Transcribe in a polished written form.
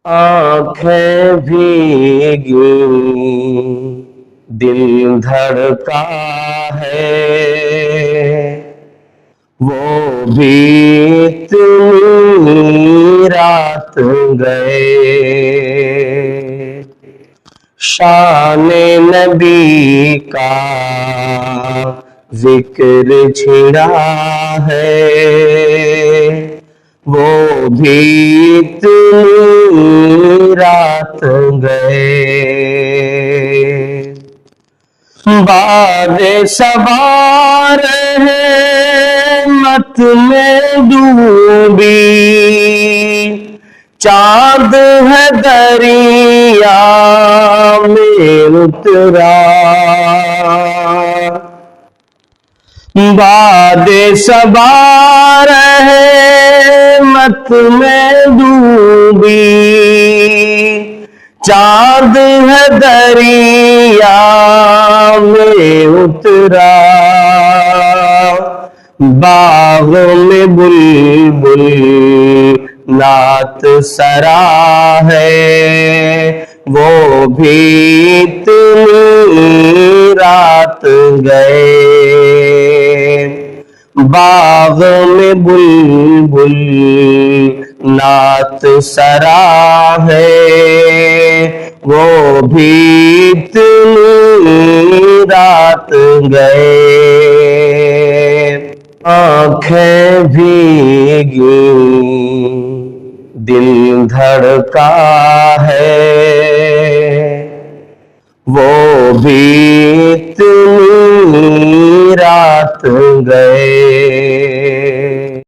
آنکھیں بھیگی دل دھڑکا ہے، وہ بھی اتنی رات گئے، شان نبی کا ذکر چھڑا ہے، وہ بھی اتنی رات گئے، باد سوار رحمت میں ڈوبی، چاند ہے دریا میں اترا، باد سوار رحمت میں ڈوبی، چاند ہے دریا میں اترا، باغ میں بلبل نعت سرا ہے، وہ بھی اتنی رات گئے، باغ میں بلبل نعت سرا ہے، وہ بھی اتنی رات گئے، آنکھیں بھیگی دل دھڑکا ہے، وہ بھی اتنی رات گئے۔